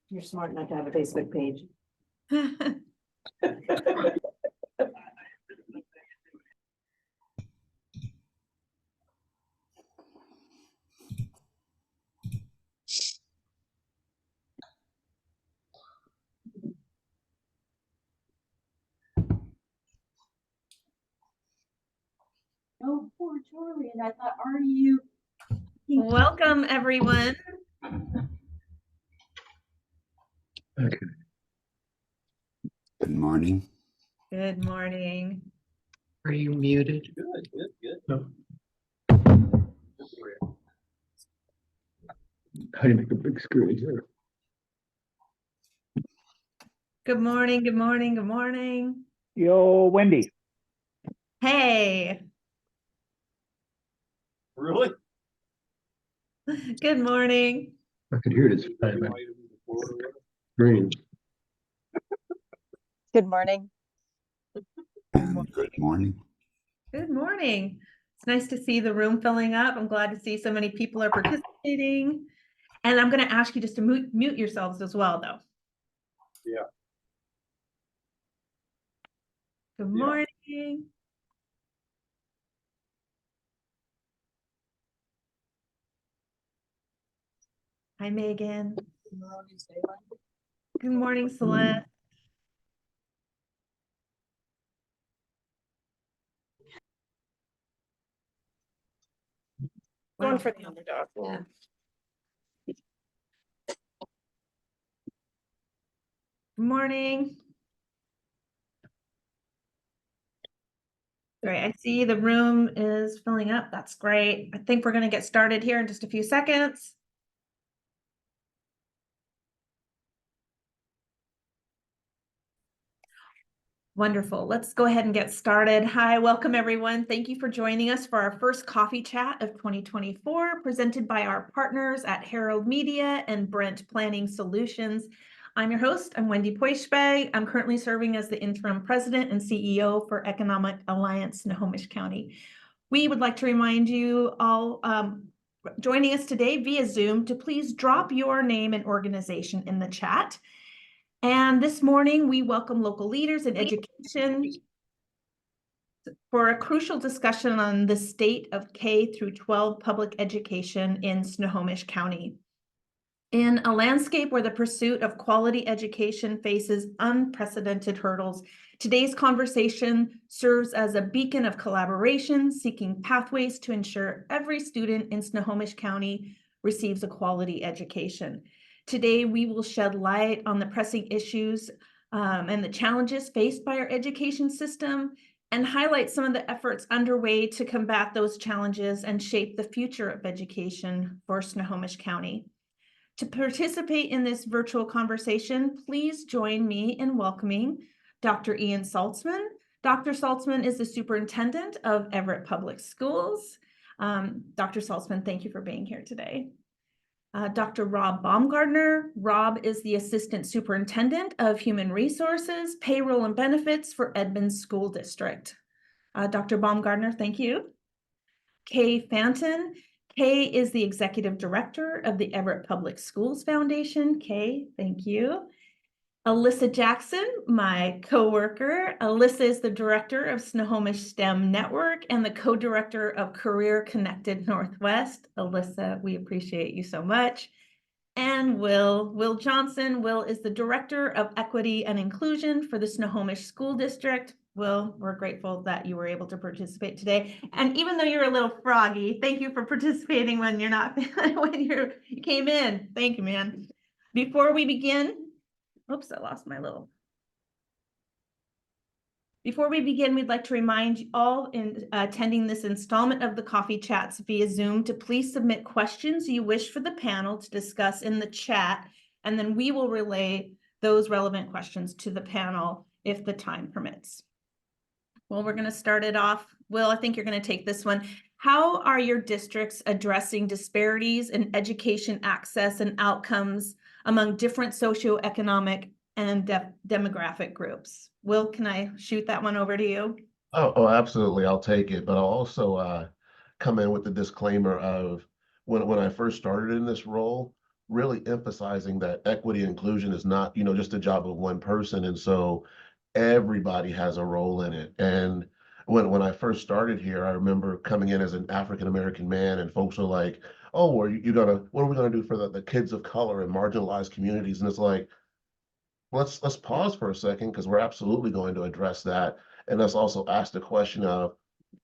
You're smart enough to have a Facebook page. Oh, poor Charlie. And I thought, are you? Welcome, everyone. Okay. Good morning. Good morning. Are you muted? Good. No. How do you make a big screen here? Good morning. Good morning. Good morning. Yo, Wendy. Hey. Really? Good morning. I could hear it. Green. Good morning. And good morning. Good morning. It's nice to see the room filling up. I'm glad to see so many people are participating. And I'm going to ask you just to mute yourselves as well, though. Yeah. Good morning. Hi, Megan. Good morning, Celeste. Going for the underdog. Yeah. Good morning. Great. I see the room is filling up. That's great. I think we're going to get started here in just a few seconds. Wonderful. Let's go ahead and get started. Hi, welcome everyone. Thank you for joining us for our first coffee chat of 2024, presented by our partners at Herald Media and Brent Planning Solutions. I'm your host. I'm Wendy Poischbeg. I'm currently serving as the interim president and CEO for Economic Alliance Snohomish County. We would like to remind you all joining us today via Zoom to please drop your name and organization in the chat. And this morning, we welcome local leaders in education for a crucial discussion on the state of K-12 public education in Snohomish County. In a landscape where the pursuit of quality education faces unprecedented hurdles, today's conversation serves as a beacon of collaboration, seeking pathways to ensure every student in Snohomish County receives a quality education. Today, we will shed light on the pressing issues and the challenges faced by our education system and highlight some of the efforts underway to combat those challenges and shape the future of education for Snohomish County. To participate in this virtual conversation, please join me in welcoming Dr. Ian Saltzman. Dr. Saltzman is the superintendent of Everett Public Schools. Dr. Saltzman, thank you for being here today. Dr. Rob Baumgardner. Rob is the Assistant Superintendent of Human Resources, Payroll and Benefits for Edmonds School District. Dr. Baumgardner, thank you. Kay Fanton. Kay is the Executive Director of the Everett Public Schools Foundation. Kay, thank you. Alyssa Jackson, my coworker. Alyssa is the Director of Snohomish STEM Network and the Co-Director of Career Connected Northwest. Alyssa, we appreciate you so much. And Will Johnson. Will is the Director of Equity and Inclusion for the Snohomish School District. Will, we're grateful that you were able to participate today. And even though you're a little froggy, thank you for participating when you're not, when you came in. Thank you, man. Before we begin, oops, I lost my little. Before we begin, we'd like to remind you all in attending this installment of the Coffee Chats via Zoom to please submit questions you wish for the panel to discuss in the chat, and then we will relay those relevant questions to the panel if the time permits. Well, we're going to start it off. Will, I think you're going to take this one. How are your districts addressing disparities in education access and outcomes among different socioeconomic and demographic groups? Will, can I shoot that one over to you? Oh, absolutely. I'll take it. But I'll also come in with the disclaimer of when I first started in this role, really emphasizing that equity and inclusion is not, just a job of one person. And so everybody has a role in it. And when I first started here, I remember coming in as an African American man, and folks were like, "Oh, what are we gonna do for the kids of color and marginalized communities?" And it's like, let's pause for a second because we're absolutely going to address that. And let's also ask the question of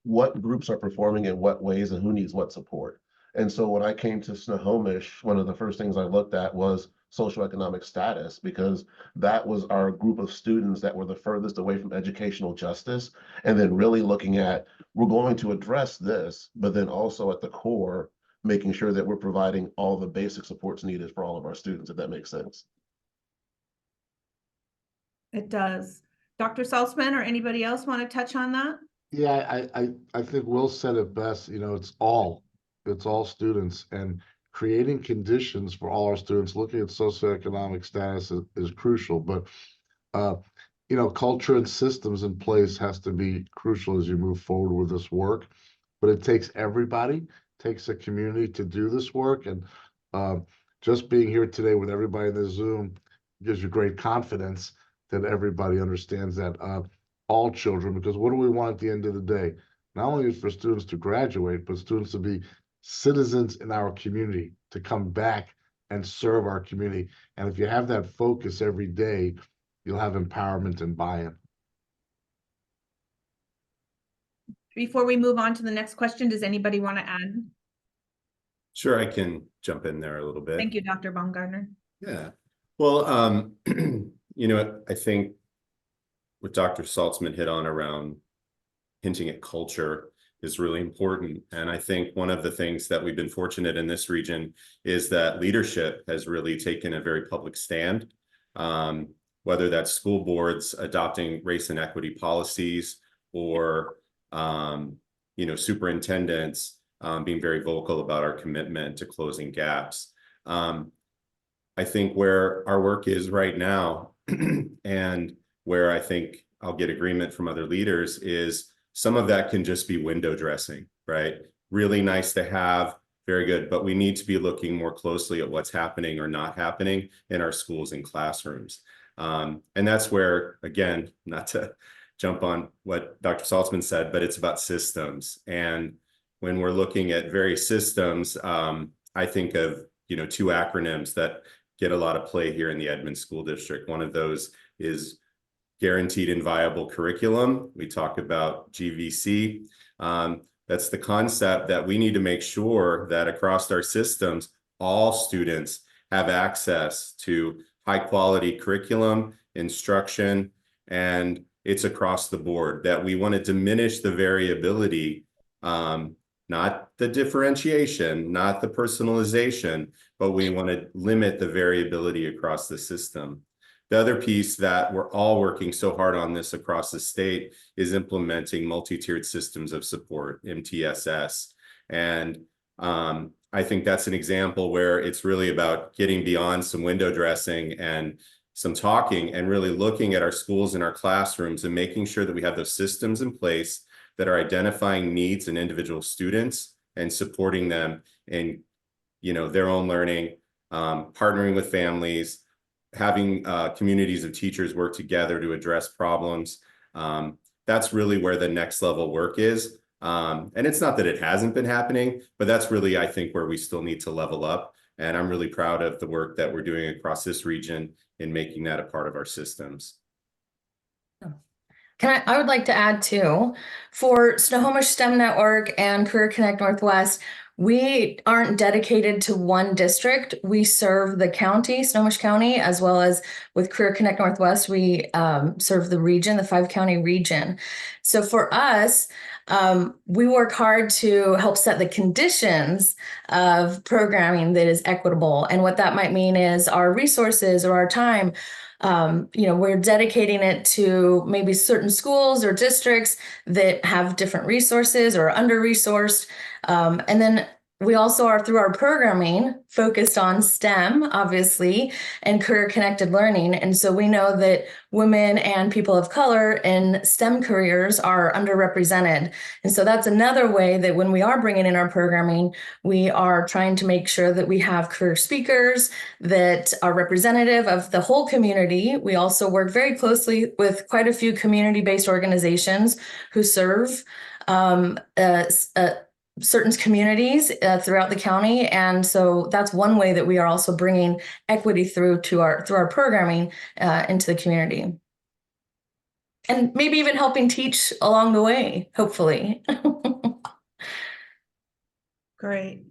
what groups are performing in what ways and who needs what support. And so when I came to Snohomish, one of the first things I looked at was socioeconomic status, because that was our group of students that were the furthest away from educational justice. And then really looking at, we're going to address this, but then also at the core, making sure that we're providing all the basic supports needed for all of our students, if that makes sense. It does. Dr. Salzman or anybody else want to touch on that? Yeah, I think Will said it best. It's all students, and creating conditions for all our students. Looking at socioeconomic status is crucial, but uh, culture and systems in place has to be crucial as you move forward with this work. But it takes everybody, takes a community to do this work, and just being here today with everybody in the Zoom gives you great confidence that everybody understands that. All children, because what do we want at the end of the day? Not only for students to graduate, but students to be citizens in our community, to come back and serve our community. And if you have that focus every day, you'll have empowerment and buy-in. Before we move on to the next question, does anybody want to add? Sure, I can jump in there a little bit. Thank you, Dr. Baumgartner. Yeah. Well, I think what Dr. Saltzman hit on around hinting at culture is really important. And I think one of the things that we've been fortunate in this region is that leadership has really taken a very public stand, whether that's school boards adopting race and equity policies or, superintendents being very vocal about our commitment to closing gaps. I think where our work is right now and where I think I'll get agreement from other leaders is some of that can just be window dressing, right? Really nice to have, very good, but we need to be looking more closely at what's happening or not happening in our schools and classrooms. And that's where, again, not to jump on what Dr. Saltzman said, but it's about systems. And when we're looking at various systems, I think of, two acronyms that get a lot of play here in the Edmonds School District. One of those is Guaranteed and Viable Curriculum. We talk about GVC. That's the concept that we need to make sure that across our systems, all students have access to high quality curriculum, instruction, and it's across the board, that we want to diminish the variability, not the differentiation, not the personalization, but we want to limit the variability across the system. The other piece that we're all working so hard on this across the state is implementing multi-tiered systems of support, MTSS. And I think that's an example where it's really about getting beyond some window dressing and some talking and really looking at our schools and our classrooms and making sure that we have those systems in place that are identifying needs in individual students and supporting them in, their own learning, partnering with families, having communities of teachers work together to address problems. That's really where the next level work is. And it's not that it hasn't been happening, but that's really, I think, where we still need to level up. And I'm really proud of the work that we're doing across this region in making that a part of our systems. I would like to add too, for Snohomish STEM Network and Career Connect Northwest, we aren't dedicated to one district. We serve the county, Snohomish County, as well as with Career Connect Northwest, we serve the region, the 5-county region. So for us, we work hard to help set the conditions of programming that is equitable. And what that might mean is our resources or our time. We're dedicating it to maybe certain schools or districts that have different resources or are under-resourced. And then we also are, through our programming, focused on STEM, obviously, and career connected learning. And so we know that women and people of color in STEM careers are underrepresented. And so that's another way that when we are bringing in our programming, we are trying to make sure that we have career speakers that are representative of the whole community. We also work very closely with quite a few community-based organizations who serve certain communities throughout the county. And so that's one way that we are also bringing equity through our programming into the community. And maybe even helping teach along the way, hopefully. Great.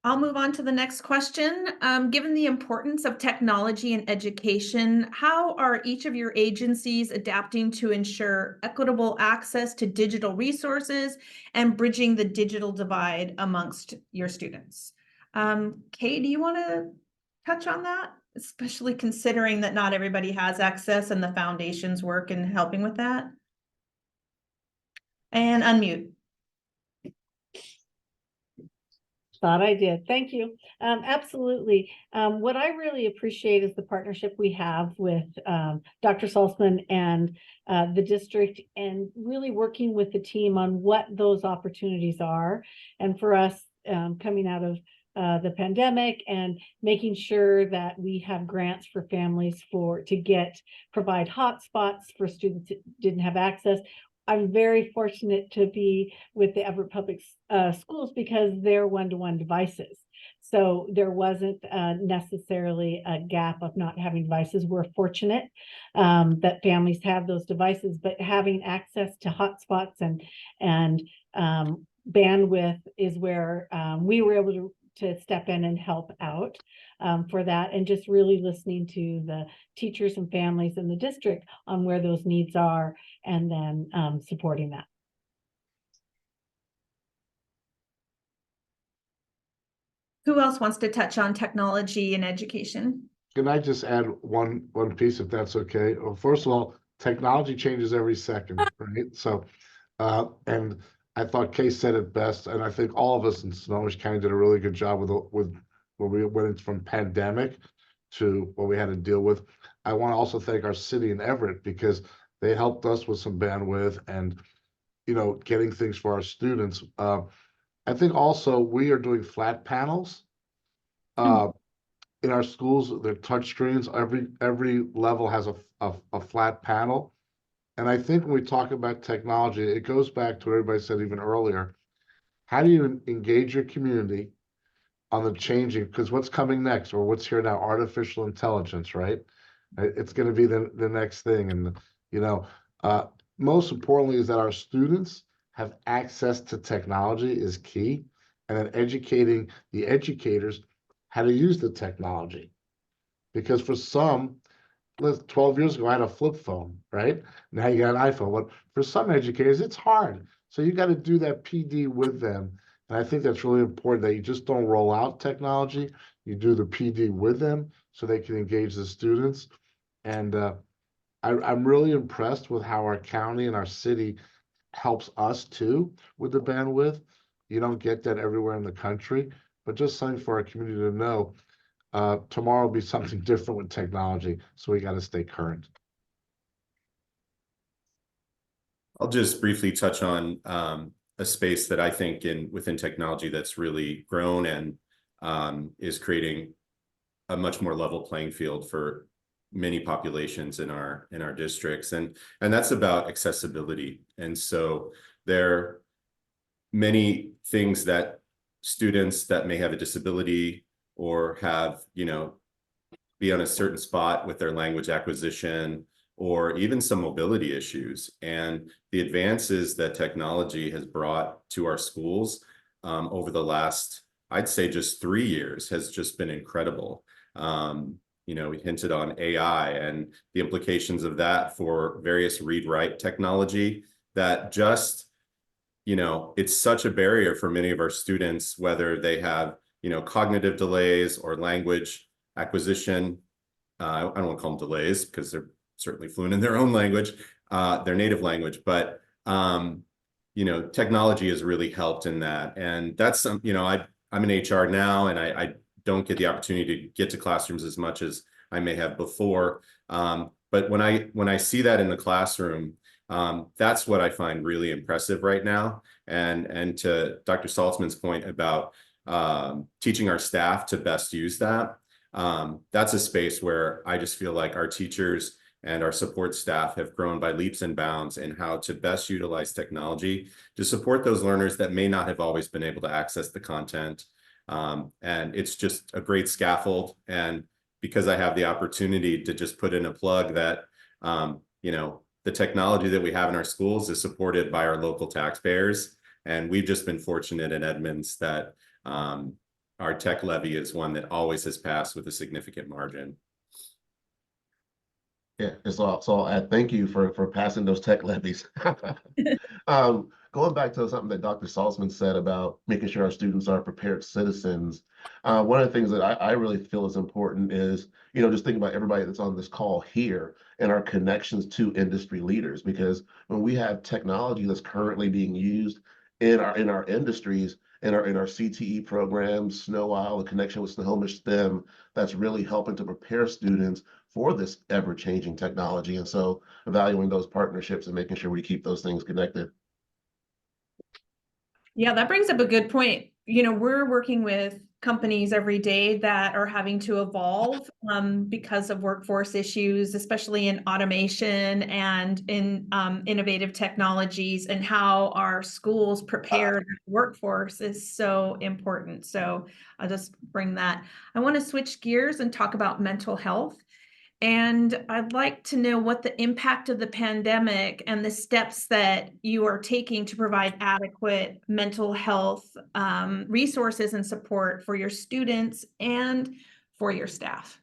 I'll move on to the next question. Given the importance of technology in education, how are each of your agencies adapting to ensure equitable access to digital resources and bridging the digital divide amongst your students? Kay, do you want to touch on that? Especially considering that not everybody has access and the foundation's work in helping with that. And unmute. Thought I did. Thank you. Absolutely. What I really appreciate is the partnership we have with Dr. Salzman and the district, and really working with the team on what those opportunities are. And for us, coming out of the pandemic and making sure that we have grants for families to provide hotspots for students that didn't have access. I'm very fortunate to be with the Everett Public Schools because they're one-to-one devices. So there wasn't necessarily a gap of not having devices. We're fortunate that families have those devices, but having access to hotspots and bandwidth is where we were able to step in and help out for that, and just really listening to the teachers and families in the district on where those needs are, and then supporting that. Who else wants to touch on technology in education? Can I just add one piece, if that's okay? Well, first of all, technology changes every second, right? So, and I thought Kay said it best, and I think all of us in Snohomish County did a really good job with when we went from pandemic to what we had to deal with. I want to also thank our city in Everett, because they helped us with some bandwidth and, getting things for our students. I think also we are doing flat panels. In our schools, they're touch screens. Every level has a flat panel. And I think when we talk about technology, it goes back to what everybody said even earlier. How do you engage your community on the changing, because what's coming next, or what's here now, artificial intelligence, right? It's going to be the next thing. And, most importantly is that our students have access to technology is key. And then educating the educators how to use the technology. Because for some, 12 years ago, I had a flip phone, right? Now you got an iPhone. But for some educators, it's hard. So you got to do that PD with them. And I think that's really important, that you just don't roll out technology. You do the PD with them so they can engage the students. And I'm really impressed with how our county and our city helps us too with the bandwidth. You don't get that everywhere in the country, but just something for our community to know. Tomorrow will be something different with technology, so we got to stay current. I'll just briefly touch on a space that I think within technology that's really grown and is creating a much more level playing field for many populations in our districts, and that's about accessibility. And so there are many things that students that may have a disability or have, be on a certain spot with their language acquisition, or even some mobility issues. And the advances that technology has brought to our schools over the last, I'd say just 3 years, has just been incredible. We hinted on AI and the implications of that for various read-write technology that just, it's such a barrier for many of our students, whether they have, cognitive delays or language acquisition. I don't want to call them delays because they're certainly fluent in their own language, their native language, but you know, technology has really helped in that. And that's some, you know, I'm in HR now, and I don't get the opportunity to get to classrooms as much as I may have before. But when I see that in the classroom, that's what I find really impressive right now. And to Dr. Saltzman's point about teaching our staff to best use that, that's a space where I just feel like our teachers and our support staff have grown by leaps and bounds in how to best utilize technology to support those learners that may not have always been able to access the content. And it's just a great scaffold. And because I have the opportunity to just put in a plug that, you know, the technology that we have in our schools is supported by our local taxpayers. And we've just been fortunate in Edmonds that our tech levy is one that always has passed with a significant margin. Yeah, so I'll add thank you for passing those tech levies. Going back to something that Dr. Saltzman said about making sure our students are prepared citizens. One of the things that I really feel is important is, you know, just think about everybody that's on this call here and our connections to industry leaders, because when we have technology that's currently being used in our industries, in our CTE programs, Snow Isle, the connection with Snohomish STEM, that's really helping to prepare students for this ever-changing technology. And so evaluating those partnerships and making sure we keep those things connected. Yeah, that brings up a good point. You know, we're working with companies every day that are having to evolve because of workforce issues, especially in automation and in innovative technologies, and how our schools prepare the workforce is so important. So I'll just bring that. I want to switch gears and talk about mental health. And I'd like to know what the impact of the pandemic and the steps that you are taking to provide adequate mental health resources and support for your students and for your staff.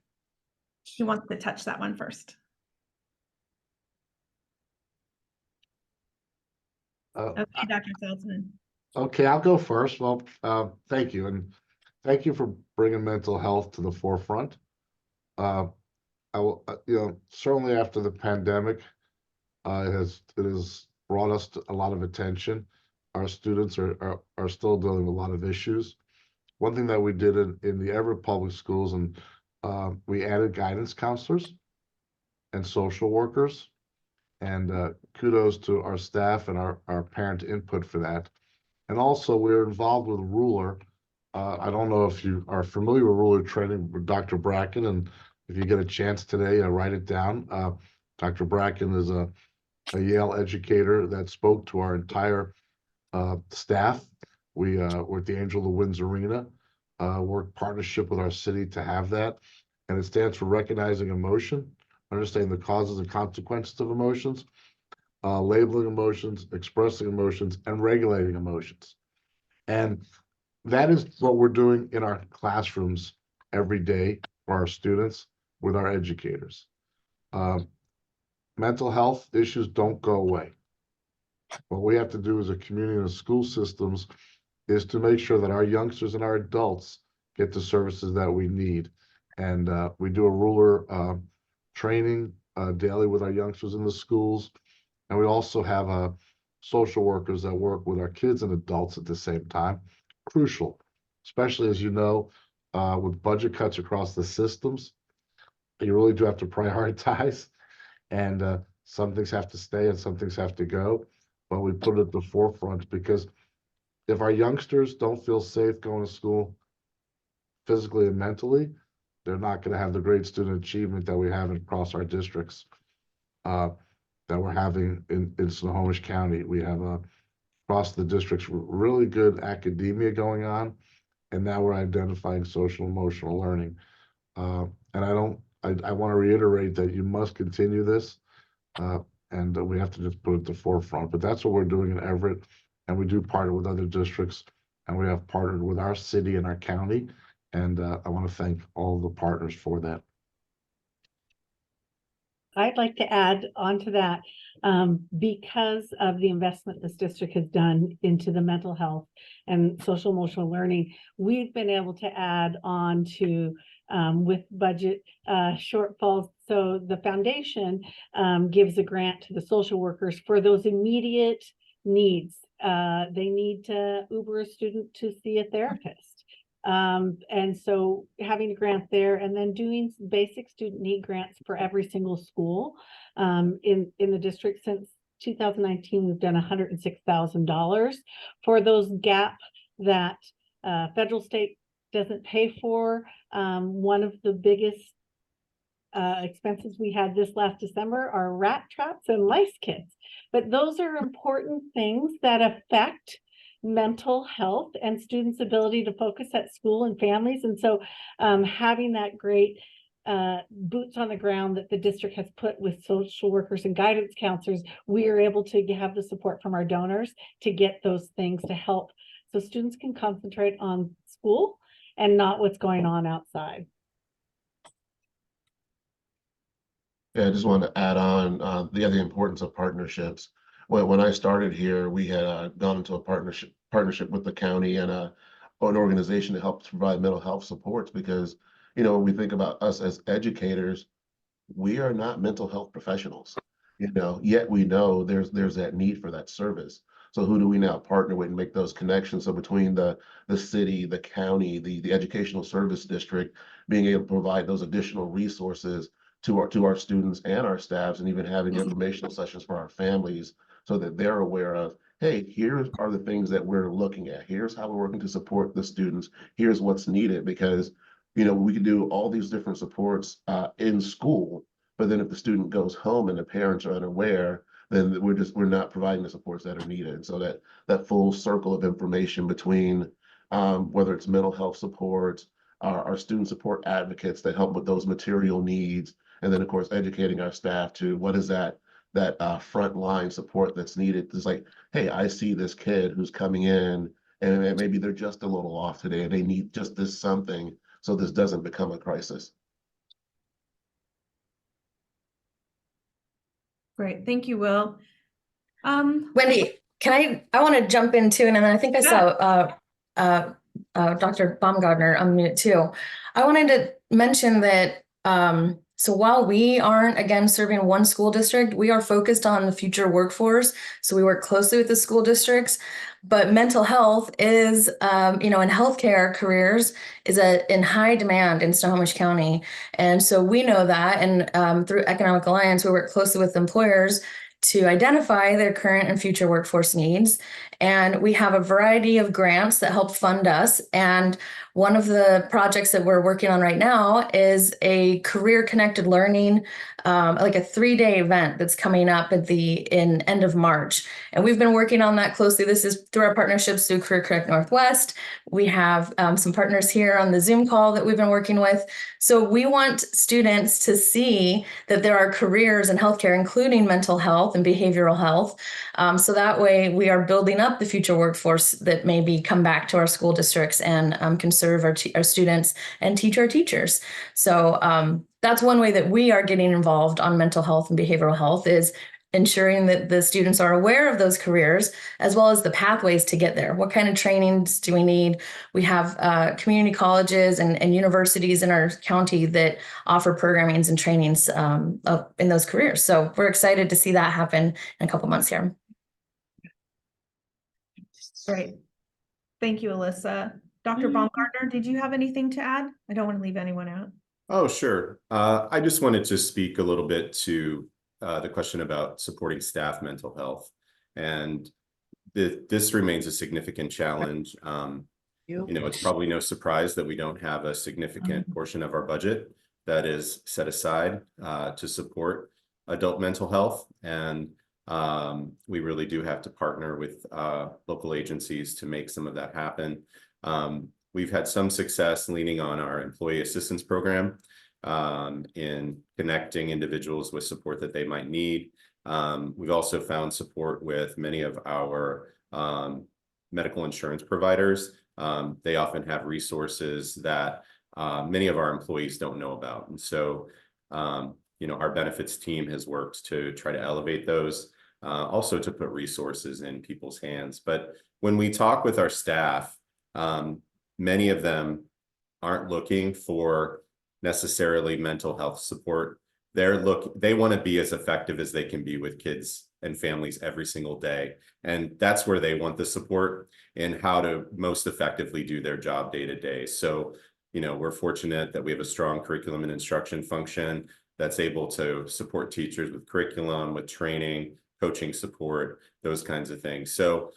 Who wants to touch that one first? Okay, Dr. Saltzman. Okay, I'll go first. Well, thank you. And thank you for bringing mental health to the forefront. I will, you know, certainly after the pandemic, it has brought us a lot of attention. Our students are still dealing with a lot of issues. One thing that we did in the Everett Public Schools, and we added guidance counselors and social workers, and kudos to our staff and our parent input for that. And also we're involved with Ruler. I don't know if you are familiar with Ruler training with Dr. Bracken, and if you get a chance today, write it down. Dr. Bracken is a Yale educator that spoke to our entire staff. We're at the Angel of the Winds Arena, work partnership with our city to have that. And it stands for recognizing emotion, understanding the causes and consequences of emotions, labeling emotions, expressing emotions, and regulating emotions. And that is what we're doing in our classrooms every day for our students with our educators. Mental health issues don't go away. What we have to do as a community and school systems is to make sure that our youngsters and our adults get the services that we need. And we do a Ruler training daily with our youngsters in the schools. And we also have social workers that work with our kids and adults at the same time. Crucial, especially as you know, with budget cuts across the systems, you really do have to prioritize, and some things have to stay and some things have to go. But we put it at the forefront because if our youngsters don't feel safe going to school physically and mentally, they're not going to have the great student achievement that we have across our districts, that we're having in Snohomish County. We have across the districts really good academia going on, and now we're identifying social emotional learning. And I want to reiterate that you must continue this, and we have to just put it at the forefront. But that's what we're doing in Everett, and we do partner with other districts, and we have partnered with our city and our county, and I want to thank all the partners for that. I'd like to add on to that, because of the investment this district has done into the mental health and social emotional learning, we've been able to add on to with budget shortfalls. So the foundation gives a grant to the social workers for those immediate needs they need to Uber a student to see a therapist. And so having a grant there and then doing basic student need grants for every single school in the district. Since 2019, we've done $106,000 for those gap that federal state doesn't pay for. One of the biggest expenses we had this last December are rat traps and lice kits. But those are important things that affect mental health and students' ability to focus at school and families. And so having that great boots on the ground that the district has put with social workers and guidance counselors, we are able to have the support from our donors to get those things to help so students can concentrate on school and not what's going on outside. Yeah, I just wanted to add on the importance of partnerships. When I started here, we had gone into a partnership with the county and an organization to help provide mental health supports because, you know, when we think about us as educators, we are not mental health professionals, you know, yet we know there's that need for that service. So who do we now partner with and make those connections? So between the city, the county, the educational service district, being able to provide those additional resources to our students and our staffs, and even having informational sessions for our families so that they're aware of, hey, here are the things that we're looking at. Here's how we're working to support the students. Here's what's needed, because, you know, we can do all these different supports in school, but then if the student goes home and the parents are unaware, then we're not providing the supports that are needed. So that full circle of information between whether it's mental health supports, our student support advocates that help with those material needs, and then of course educating our staff to what is that frontline support that's needed. It's like, hey, I see this kid who's coming in and maybe they're just a little off today and they need just this something so this doesn't become a crisis. Great, thank you, Will. Wendy, I want to jump in too, and then I think I saw Dr. Baumgartner unmute too. I wanted to mention that so while we aren't, again, serving one school district, we are focused on the future workforce. So we work closely with the school districts, but mental health is, you know, in healthcare careers is in high demand in Snohomish County. And so we know that, and through Economic Alliance, we work closely with employers to identify their current and future workforce needs. And we have a variety of grants that help fund us. And one of the projects that we're working on right now is a career connected learning, like a 3-day event that's coming up at in end of March. And we've been working on that closely. This is through our partnerships through Career Connect Northwest. We have some partners here on the Zoom call that we've been working with. So we want students to see that there are careers in healthcare, including mental health and behavioral health. So that way we are building up the future workforce that maybe come back to our school districts and can serve our students and teach our teachers. So that's one way that we are getting involved on mental health and behavioral health, is ensuring that the students are aware of those careers as well as the pathways to get there. What kind of trainings do we need? We have community colleges and universities in our county that offer programmings and trainings in those careers. So we're excited to see that happen in a couple months here. Great. Thank you, Alyssa. Dr. Baumgartner, did you have anything to add? I don't want to leave anyone out. Oh, sure. I just wanted to speak a little bit to the question about supporting staff mental health. And this remains a significant challenge. You know, it's probably no surprise that we don't have a significant portion of our budget that is set aside to support adult mental health. And we really do have to partner with local agencies to make some of that happen. We've had some success leaning on our employee assistance program in connecting individuals with support that they might need. We've also found support with many of our medical insurance providers. They often have resources that many of our employees don't know about. And so, you know, our benefits team has worked to try to elevate those, also to put resources in people's hands. But when we talk with our staff, many of them aren't looking for necessarily mental health support. They want to be as effective as they can be with kids and families every single day. And that's where they want the support in how to most effectively do their job day to day. So, you know, we're fortunate that we have a strong curriculum and instruction function that's able to support teachers with curriculum, with training, coaching support, those kinds of things. So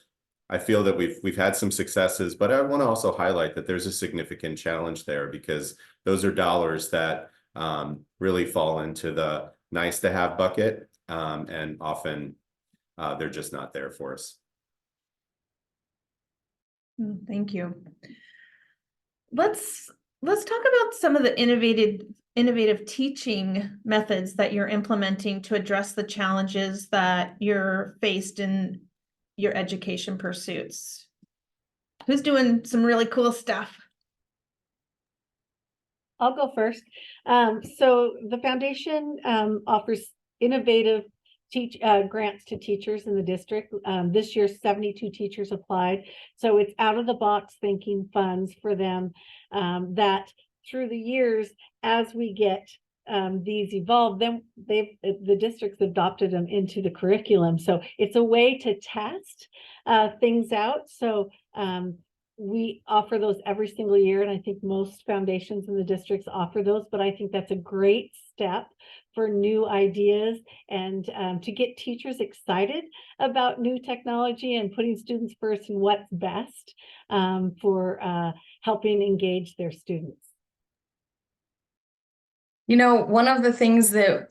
I feel that we've had some successes, but I want to also highlight that there's a significant challenge there, because those are dollars that really fall into the nice to have bucket, and often they're just not there for us. Thank you. Let's talk about some of the innovative teaching methods that you're implementing to address the challenges that you're faced in your education pursuits. Who's doing some really cool stuff? I'll go first. So the foundation offers innovative grants to teachers in the district. This year, 72 teachers applied. So it's out of the box thinking funds for them that through the years, as we get these evolved, then the districts adopted them into the curriculum. So it's a way to test things out. So we offer those every single year, and I think most foundations in the districts offer those, but I think that's a great step for new ideas and to get teachers excited about new technology and putting students first and what's best for helping engage their students. You know, one of the things that,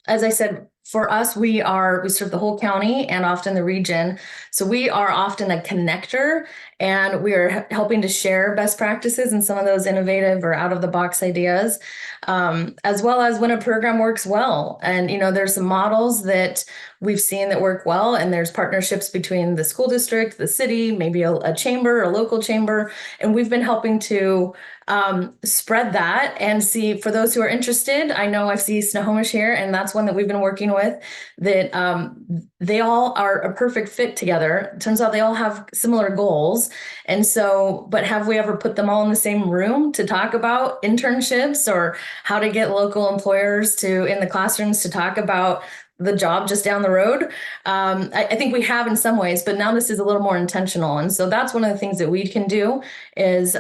as I said, for us, we serve the whole county and often the region. So we are often a connector, and we are helping to share best practices and some of those innovative or out of the box ideas, as well as when a program works well. And, you know, there's some models that we've seen that work well, and there's partnerships between the school district, the city, maybe a chamber, a local chamber. And we've been helping to spread that and see, for those who are interested, I know I see Snohomish here, and that's one that we've been working with, that they all are a perfect fit together. It turns out they all have similar goals. And so, but have we ever put them all in the same room to talk about internships or how to get local employers in the classrooms to talk about the job just down the road? I think we have in some ways, but now this is a little more intentional. And so that's one of the things that we can do is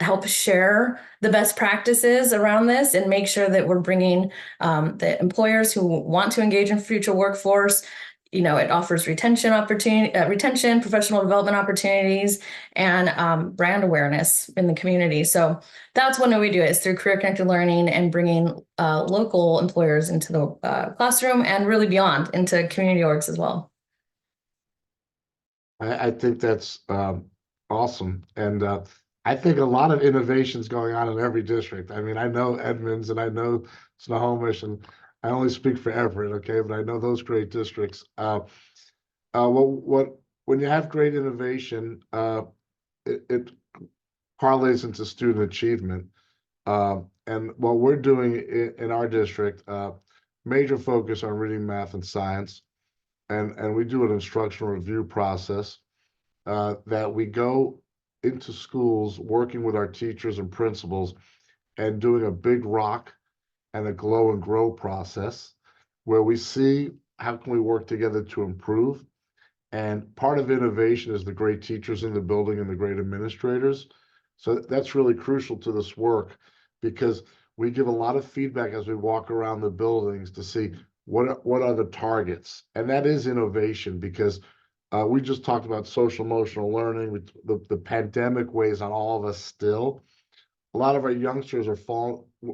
help share the best practices around this and make sure that we're bringing the employers who want to engage in future workforce. You know, it offers retention, professional development opportunities, and brand awareness in the community. So that's one way we do it, is through career connected learning and bringing local employers into the classroom and really beyond into community orgs as well. I think that's awesome. And I think a lot of innovations going on in every district. I mean, I know Edmonds and I know Snohomish, and I only speak for Everett, okay, but I know those great districts. When you have great innovation, it parlays into student achievement. And what we're doing in our district, major focus on reading, math, and science, and we do an instructional review process that we go into schools working with our teachers and principals and doing a big rock and a glow and grow process where we see how can we work together to improve. And part of innovation is the great teachers in the building and the great administrators. So that's really crucial to this work, because we give a lot of feedback as we walk around the buildings to see what are the targets. And that is innovation, because we just talked about social emotional learning. The pandemic weighs on all of us still. A lot of our youngsters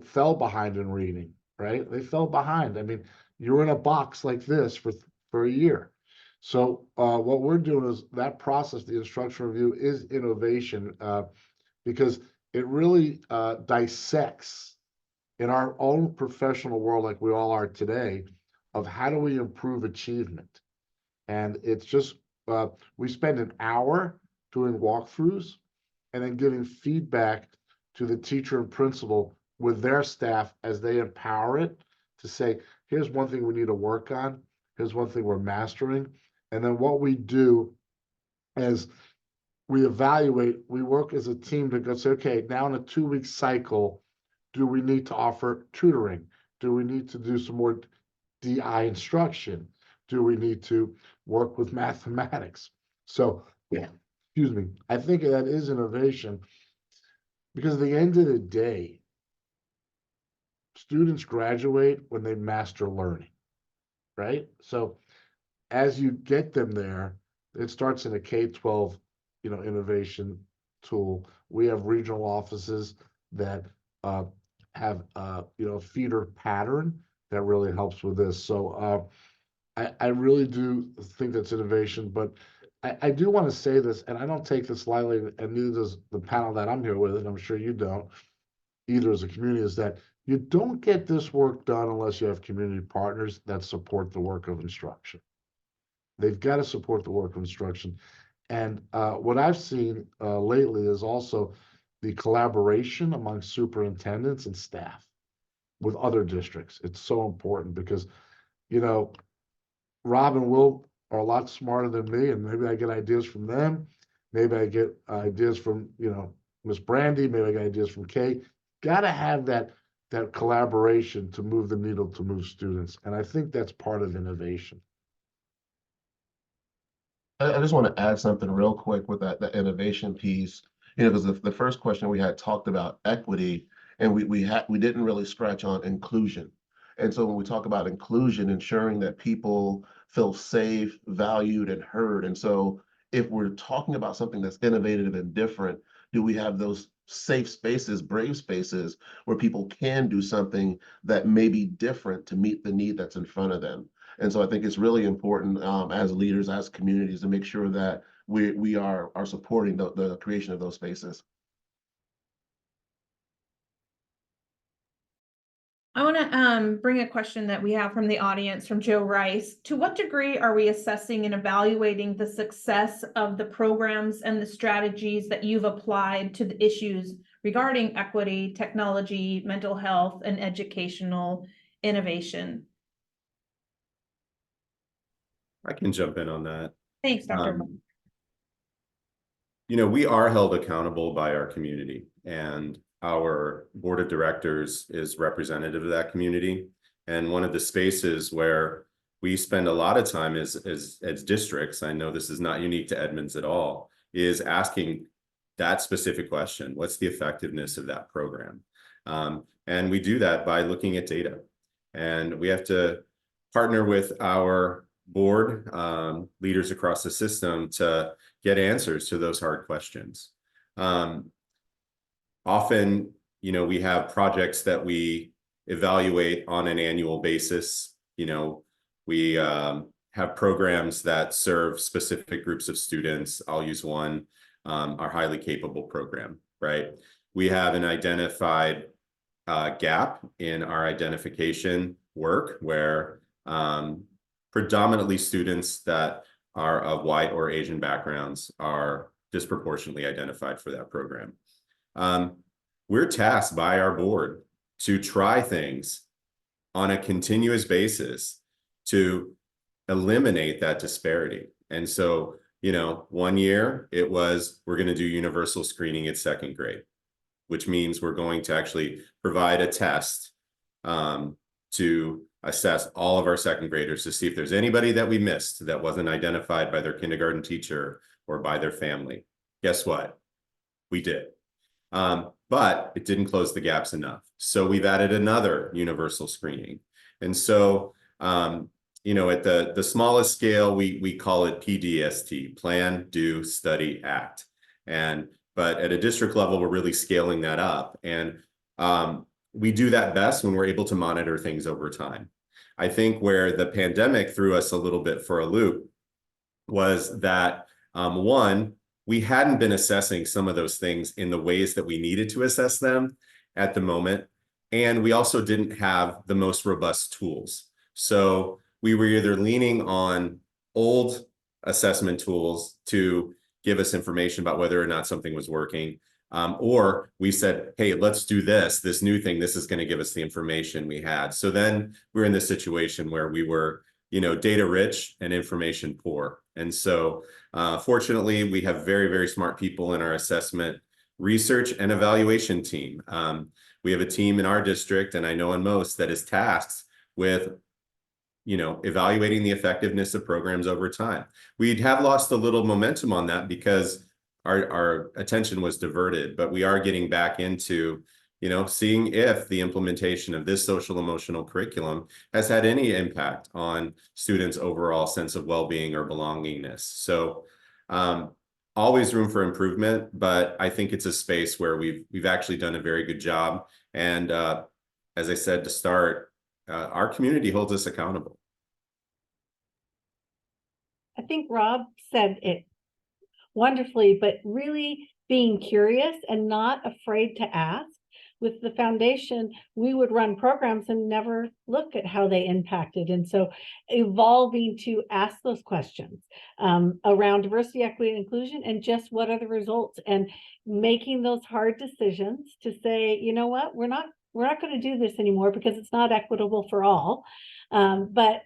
fell behind in reading, right? They fell behind. I mean, you're in a box like this for a year. So what we're doing is that process, the instructional review, is innovation because it really dissects in our own professional world, like we all are today, of how do we improve achievement. And it's just, we spend an hour doing walkthroughs and then giving feedback to the teacher and principal with their staff as they empower it to say, here's one thing we need to work on. Here's one thing we're mastering. And then what we do is we evaluate, we work as a team to go say, okay, now in a 2-week cycle, do we need to offer tutoring? Do we need to do some more DI instruction? Do we need to work with mathematics? So, yeah, excuse me, I think that is innovation, because at the end of the day, students graduate when they master learning, right? So as you get them there, it starts in a K-12, innovation tool. We have regional offices that have feeder pattern that really helps with this. So I really do think that's innovation, but I do want to say this, and I don't take this lightly, and neither does the panel that I'm here with, and I'm sure you don't either as a community, is that you don't get this work done unless you have community partners that support the work of instruction. They've got to support the work of instruction. And what I've seen lately is also the collaboration among superintendents and staff with other districts. It's so important because, Rob and Will are a lot smarter than me, and maybe I get ideas from them. Maybe I get ideas from, Miss Brandy. Maybe I get ideas from Kay. Got to have that collaboration to move the needle, to move students. And I think that's part of innovation. I just want to add something real quick with that innovation piece, because the first question we had talked about equity, and we didn't really scratch on inclusion. And so when we talk about inclusion, ensuring that people feel safe, valued, and heard. And so if we're talking about something that's innovative and different, do we have those safe spaces, brave spaces, where people can do something that may be different to meet the need that's in front of them? And so I think it's really important as leaders, as communities, to make sure that we are supporting the creation of those spaces. I want to bring a question that we have from the audience from Joe Rice. To what degree are we assessing and evaluating the success of the programs and the strategies that you've applied to the issues regarding equity, technology, mental health, and educational innovation? I can jump in on that. Thanks, Dr. We are held accountable by our community, and our board of directors is representative of that community. And one of the spaces where we spend a lot of time as districts, I know this is not unique to Edmonds at all, is asking that specific question: what's the effectiveness of that program? And we do that by looking at data. And we have to partner with our board leaders across the system to get answers to those hard questions. Often, we have projects that we evaluate on an annual basis. We have programs that serve specific groups of students. I'll use one, our highly capable program, right? We have an identified gap in our identification work where predominantly students that are of white or Asian backgrounds are disproportionately identified for that program. We're tasked by our board to try things on a continuous basis to eliminate that disparity. And so, 1 year it was, we're going to do universal screening at second grade, which means we're going to actually provide a test to assess all of our second graders to see if there's anybody that we missed that wasn't identified by their kindergarten teacher or by their family. Guess what? We did. But it didn't close the gaps enough. So we've added another universal screening. And so, at the smallest scale, we call it PDST, Plan, Do, Study, Act. But at a district level, we're really scaling that up. And we do that best when we're able to monitor things over time. I think where the pandemic threw us a little bit for a loop was that, one, we hadn't been assessing some of those things in the ways that we needed to assess them at the moment. And we also didn't have the most robust tools. So we were either leaning on old assessment tools to give us information about whether or not something was working, or we said, hey, let's do this new thing. This is going to give us the information we had. So then we're in this situation where we were, data rich and information poor. And so fortunately, we have very, very smart people in our assessment research and evaluation team. We have a team in our district, and I know in most, that is tasked with evaluating the effectiveness of programs over time. We'd have lost a little momentum on that because our attention was diverted, but we are getting back into, seeing if the implementation of this social emotional curriculum has had any impact on students' overall sense of well-being or belongingness. So always room for improvement, but I think it's a space where we've actually done a very good job. And as I said to start, our community holds us accountable. I think Rob said it wonderfully, but really being curious and not afraid to ask. With the foundation, we would run programs and never look at how they impacted. And so evolving to ask those questions around diversity, equity, and inclusion, and just what are the results, and making those hard decisions to say, you know what, we're not going to do this anymore because it's not equitable for all. But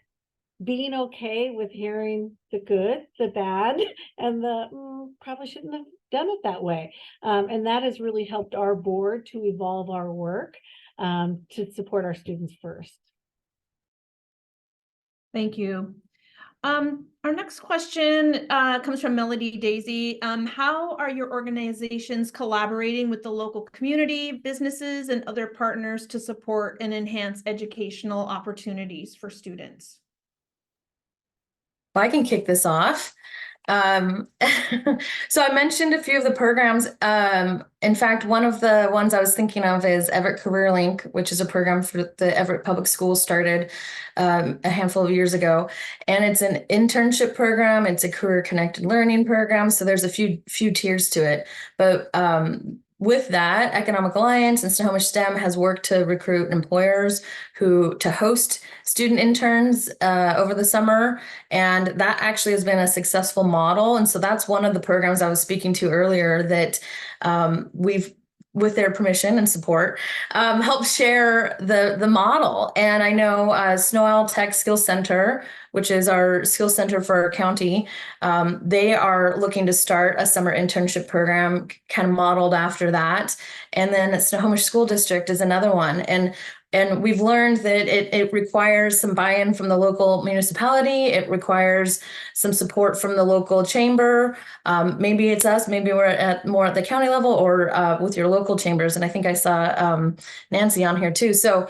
being okay with hearing the good, the bad, and the probably shouldn't have done it that way. And that has really helped our board to evolve our work to support our students first. Thank you. Our next question comes from Melody Daisy. How are your organizations collaborating with the local community, businesses, and other partners to support and enhance educational opportunities for students? I can kick this off. So I mentioned a few of the programs. In fact, one of the ones I was thinking of is Everett Career Link, which is a program for the Everett Public Schools, started a handful of years ago. And it's an internship program. It's a career connected learning program. So there's a few tiers to it. But with that, Economic Alliance and Snohomish STEM has worked to recruit employers to host student interns over the summer. And that actually has been a successful model. And so that's one of the programs I was speaking to earlier that we've, with their permission and support, helped share the model. And I know Snow Owl Tech Skills Center, which is our skills center for our county, they are looking to start a summer internship program kind of modeled after that. And then Snohomish School District is another one. And we've learned that it requires some buy-in from the local municipality. It requires some support from the local chamber. Maybe it's us, maybe we're more at the county level or with your local chambers. And I think I saw Nancy on here too. So,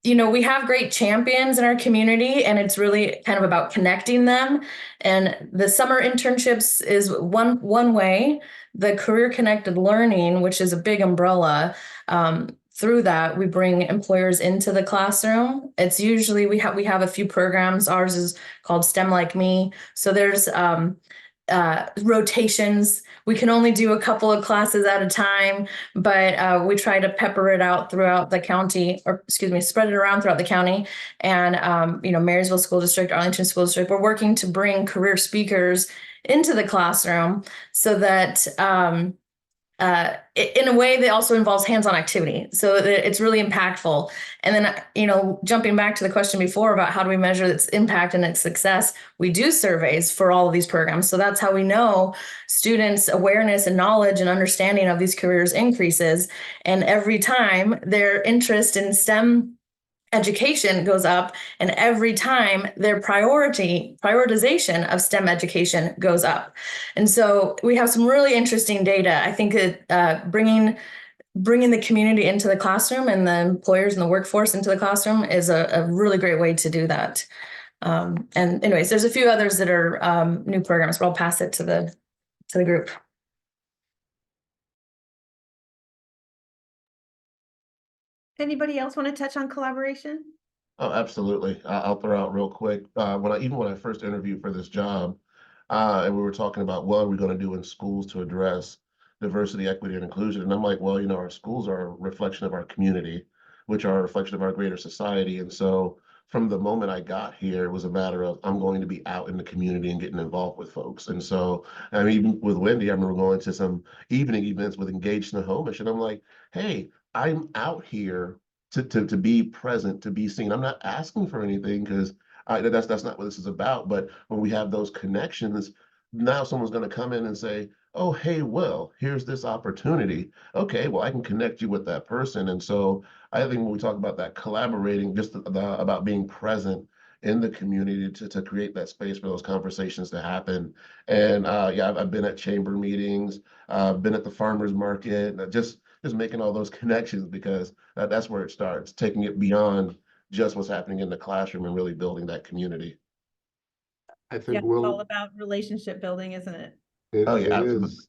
we have great champions in our community, and it's really kind of about connecting them. And the summer internships is one way. The career connected learning, which is a big umbrella, through that, we bring employers into the classroom. It's usually we have a few programs. Ours is called STEM Like Me. So there's rotations. We can only do a couple of classes at a time, but we try to pepper it out throughout the county, spread it around throughout the county. And Marysville School District, Arlington School District, we're working to bring career speakers into the classroom so that in a way that also involves hands-on activity, so that it's really impactful. And then, jumping back to the question before about how do we measure its impact and its success, we do surveys for all of these programs. So that's how we know students' awareness and knowledge and understanding of these careers increases. And every time their interest in STEM education goes up, and every time their prioritization of STEM education goes up. And so we have some really interesting data. I think that bringing the community into the classroom and the employers and the workforce into the classroom is a really great way to do that. And anyways, there's a few others that are new programs, but I'll pass it to the group. Anybody else want to touch on collaboration? Oh, absolutely. I'll throw out real quick. When I first interviewed for this job, and we were talking about what are we going to do in schools to address diversity, equity, and inclusion. And I'm like, well, our schools are a reflection of our community, which are a reflection of our greater society. And so from the moment I got here, it was a matter of I'm going to be out in the community and getting involved with folks. And so, even with Wendy, I remember going to some evening events with Engage Snohomish, and I'm like, hey, I'm out here to be present, to be seen. I'm not asking for anything because that's not what this is about. But when we have those connections, now someone's going to come in and say, oh, hey, Will, here's this opportunity. Okay, well, I can connect you with that person. And so I think when we talk about that collaborating, just about being present in the community to create that space for those conversations to happen. And yeah, I've been at chamber meetings, been at the farmers market, just making all those connections, because that's where it starts, taking it beyond just what's happening in the classroom and really building that community. I Yeah, think it's all Will, about relationship building, isn't it? Oh, yeah, it absolutely. is.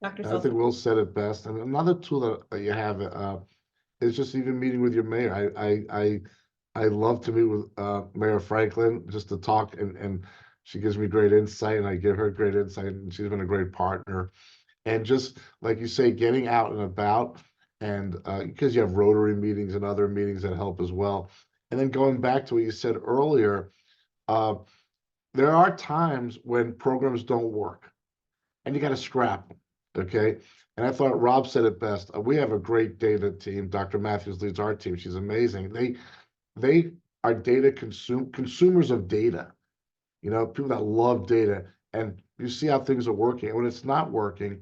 Dr. I think Sullivan? Will said it best. And another tool that you have is just even meeting with your mayor. I love to meet with Mayor Franklin just to talk, and she gives me great insight and I give her great insight, and she's been a great partner. And just like you say, getting out and about, and because you have Rotary meetings and other meetings that help as well. And then going back to what you said earlier, uh, there are times when programs don't work and you got to scrap them, okay? And I thought Rob said it best. We have a great data team. Dr. Matthews leads our team. She's amazing. They are data consumers of data. You know, people that love data, and you see how things are working. And when it's not working,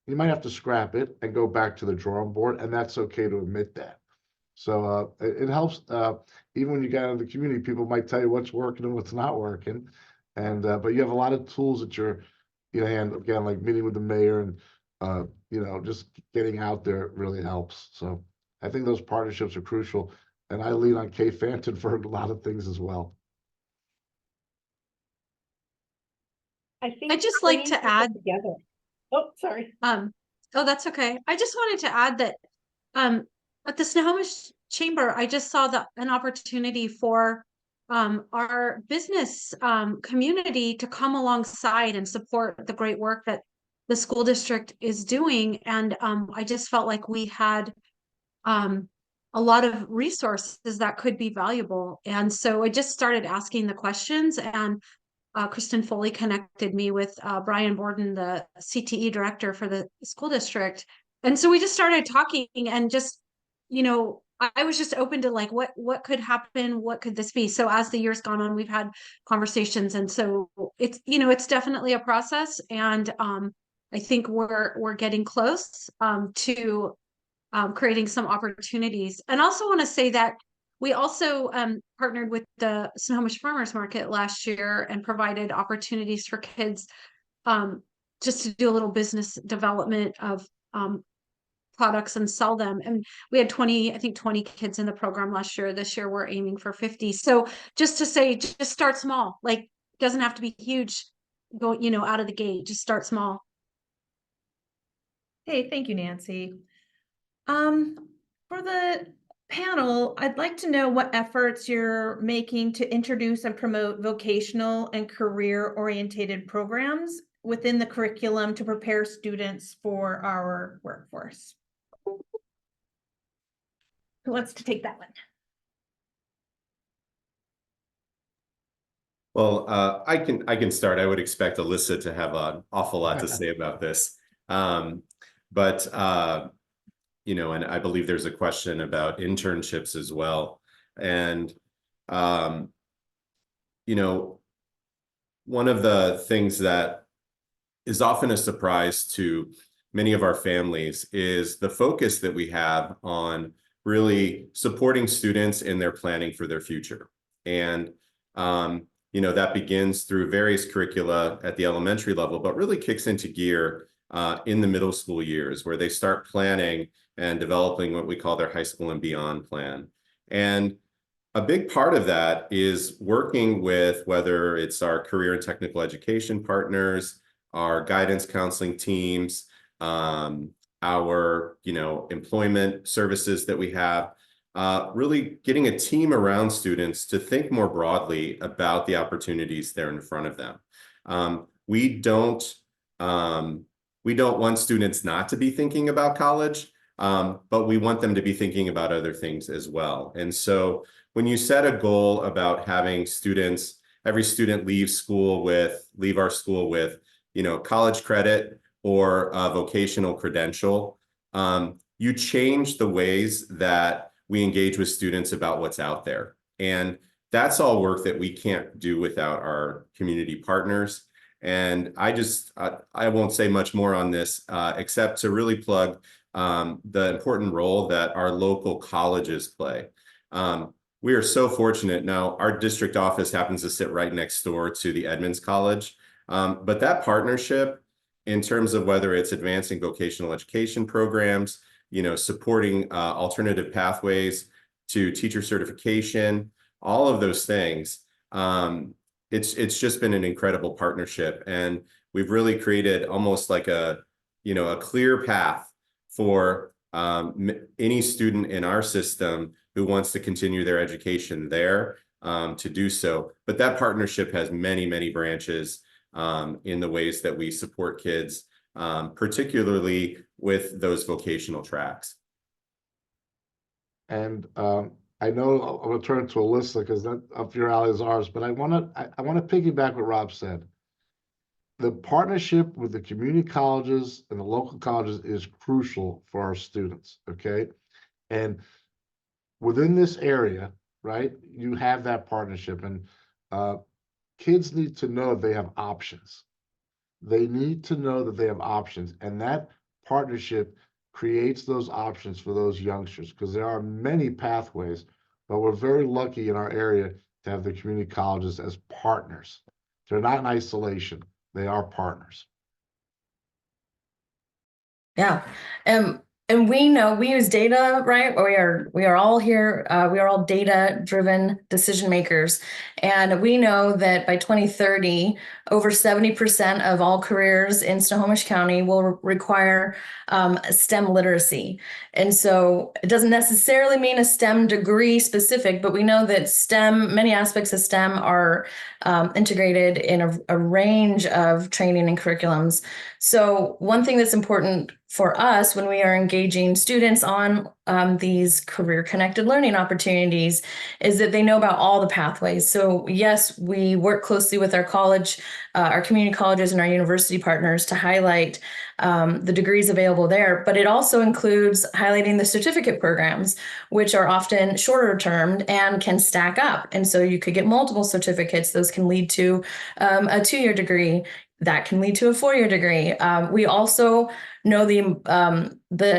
you might have to scrap it and go back to the drawing board, and that's okay to admit that. So it helps. Even when you get out of the community, people might tell you what's working and what's not working. And but you have a lot of tools at your hand, again, like meeting with the mayor, and just getting out there really helps. So I think those partnerships are crucial. And I lean on Kay Fanton for a lot of things as well. I think I'd just like bringing to people add, together. Oh, sorry. oh, that's okay. I just wanted to add that at the Snohomish Chamber, I just saw an opportunity for our business community to come alongside and support the great work that the school district is doing. And I just felt like we had a lot of resources that could be valuable. And so I just started asking the questions, and Kristen Foley connected me with Brian Borden, the CTE director for the school district. And so we just started talking, and just, I was just open to like, what could happen? What could this be? So as the years gone on, we've had conversations. And so it's definitely a process. And I think we're getting close to creating some opportunities. And also want to say that we also partnered with the Snohomish Farmers Market last year and provided opportunities for kids just to do a little business development of products and sell them. And we had 20 kids in the program last year. This year we're aiming for 50. So just to say, just start small. Like, it doesn't have to be huge, go, out of the gate. Just start small. Hey, thank you, Nancy. For the panel, I'd like to know what efforts you're making to introduce and promote vocational and career-oriented programs within the curriculum to prepare students for our workforce. Who wants to take that one? Well, I can start. I would expect Alyssa to have an awful lot to say about this. And I believe there's a question about internships as well. And, one of the things that is often a surprise to many of our families is the focus that we have on really supporting students in their planning for their future. And, that begins through various curricula at the elementary level, but really kicks into gear in the middle school years, where they start planning and developing what we call their high school and beyond plan. And a big part of that is working with, whether it's our career and technical education partners, our guidance counseling teams, our employment services that we have, really getting a team around students to think more broadly about the opportunities that are in front of them. We don't want students not to be thinking about college, but we want them to be thinking about other things as well. And so when you set a goal about having every student leave our school with, college credit or a vocational credential, you change the ways that we engage with students about what's out there. And that's all work that we can't do without our community partners. And I won't say much more on this, except to really plug the important role that our local colleges play. we are so fortunate. Now, our district office happens to sit right next door to the Edmonds College. But that partnership, in terms of whether it's advancing vocational education programs, supporting alternative pathways to teacher certification, all of those things, it's just been an incredible partnership. And we've really created almost like a clear path for any student in our system who wants to continue their education there to do so. But that partnership has many, many branches in the ways that we support kids, particularly with those vocational tracks. And I know I'm gonna turn it to Alyssa because that up your alley is ours, but I wanna piggyback what Rob said. The partnership with the community colleges and the local colleges is crucial for our students, okay? And within this area, right, you have that partnership, and kids need to know they have options. They need to know that they have options, and that partnership creates those options for those youngsters, because there are many pathways, but we're very lucky in our area to have the community colleges as partners. They're not in isolation, they are partners. Yeah. And we know we use data, right? We are all here. We are all data-driven decision makers. And we know that by 2030, over 70% of all careers in Snohomish County will require STEM literacy. And so it doesn't necessarily mean a STEM degree specific, but we know that many aspects of STEM are integrated in a range of training and curriculums. So one thing that's important for us when we are engaging students on these career-connected learning opportunities is that they know about all the pathways. So yes, we work closely with our community colleges and our university partners to highlight the degrees available there, but it also includes highlighting the certificate programs, which are often shorter term and can stack up. And so you could get multiple certificates. Those can lead to a 2-year degree. That can lead to a 4-year degree. We also know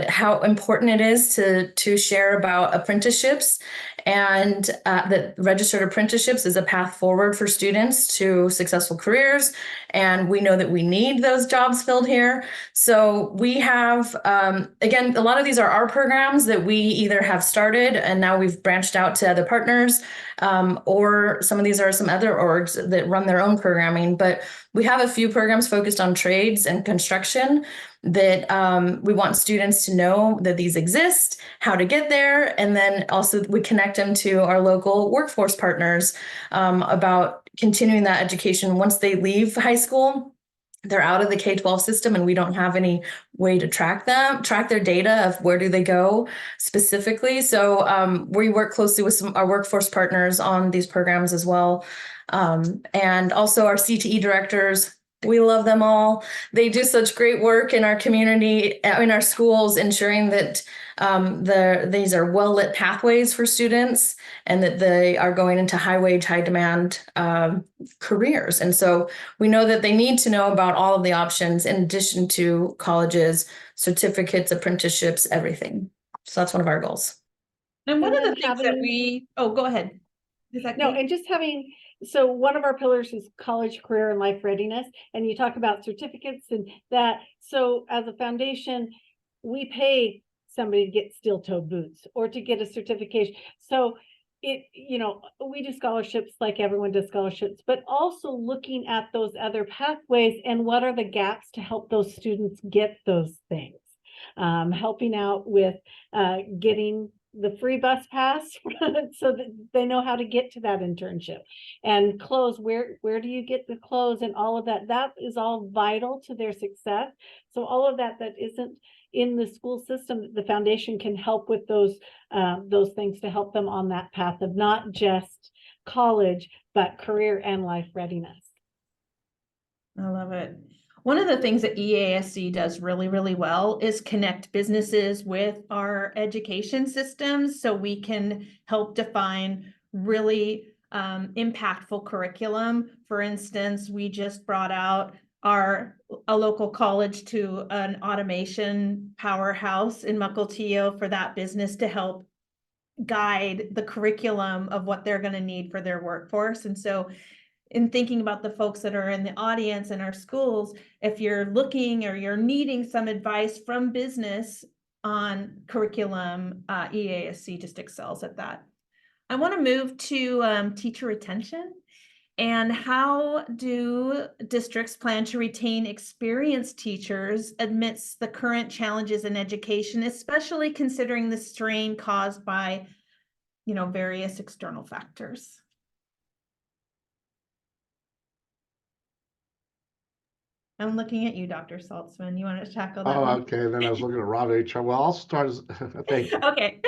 how important it is to share about apprenticeships, and that registered apprenticeships is a path forward for students to successful careers. And we know that we need those jobs filled here. So we have, again, a lot of these are our programs that we either have started and now we've branched out to other partners, or some of these are some other orgs that run their own programming. But we have a few programs focused on trades and construction that we want students to know that these exist, how to get there, and then also we connect them to our local workforce partners about continuing that education. Once they leave high school, they're out of the K-12 system, and we don't have any way to track their data of where do they go specifically. So we work closely with our workforce partners on these programs as well. And also our CTE directors, we love them all. They do such great work in our community, in our schools, ensuring that these are well-lit pathways for students and that they are going into high-wage, high-demand careers. And so we know that they need to know about all of the options in addition to colleges, certificates, apprenticeships, everything. So that's one of our goals. And one And of the then things that go ahead. No, and just having, so one of our pillars is college, career, and life readiness. And you talk about certificates and that. So as a foundation, we pay somebody to get steel-toed boots or to get a certification. So we do scholarships like everyone does scholarships, but also looking at those other pathways and what are the gaps to help those students get those things. Helping out with getting the free bus pass so that they know how to get to that internship, and clothes, where do you get the clothes, and all of that is all vital to their success. So all of that isn't in the school system, the foundation can help with those things to help them on that path of not just college, but career and life readiness. I love it. One of the things that EASC does really, really well is connect businesses with our education systems so we can help define really impactful curriculum. For instance, we just brought out a local college to an automation powerhouse in Mukilteo for that business to help guide the curriculum of what they're going to need for their workforce. And so in thinking about the folks that are in the audience in our schools, if you're looking or you're needing some advice from business on curriculum, EASC just excels at that. I want to move to teacher retention. And how do districts plan to retain experienced teachers amidst the current challenges in education, especially considering the strain caused by, various external factors? I'm looking at you, Dr. Saltzman. You want to tackle that Oh, one? okay. Then I was looking at Rob HR. Well, I'll start as, thank you. Okay.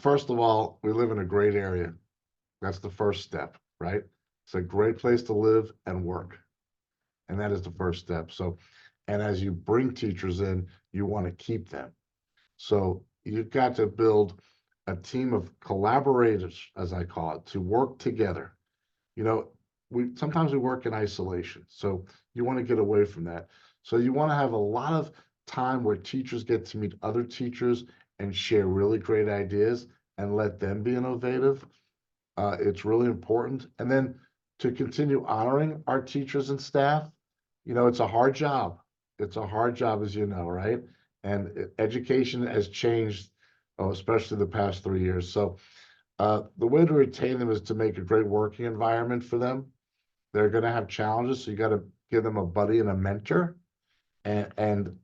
First of all, we live in a great area. That's the first step, right? It's a great place to live and work. And that is the first step. So, and as you bring teachers in, you want to keep them. So you've got to build a team of collaborators, as I call it, to work together. Sometimes we work in isolation. So you want to get away from that. So you want to have a lot of time where teachers get to meet other teachers and share really great ideas and let them be innovative. It's really important. And then to continue honoring our teachers and staff, it's a hard job. It's a hard job, as you know, right? And education has changed, especially the past 3 years. So the way to retain them is to make a great working environment for them. They're going to have challenges, so you got to give them a buddy and a mentor, and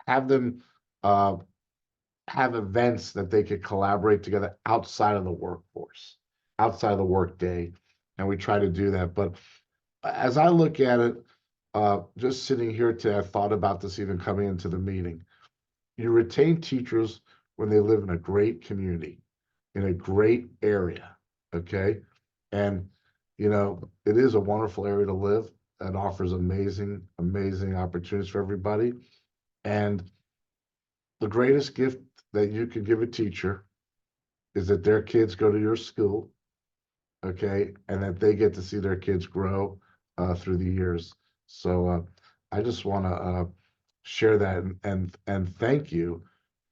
have them have events that they could collaborate together outside of the workforce, outside of the workday, and we try to do that. But as I look at it, just sitting here today, I thought about this even coming into the meeting. You retain teachers when they live in a great community, in a great area, okay? And, it is a wonderful area to live and offers amazing, amazing opportunities for everybody. And the greatest gift that you can give a teacher is that their kids go to your school, okay? And that they get to see their kids grow through the years. So I just want to share that and thank you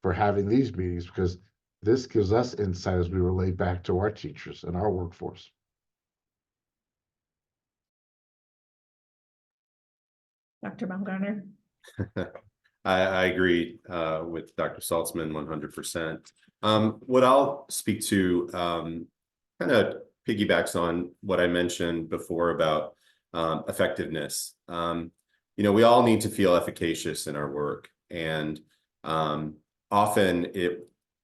for having these meetings, because this gives us insight as we relate back to our teachers and our workforce. Dr. Baumgartner. I agree with Dr. Saltzman 100%. What I'll speak to kind of piggybacks on what I mentioned before about effectiveness. We all need to feel efficacious in our work. And often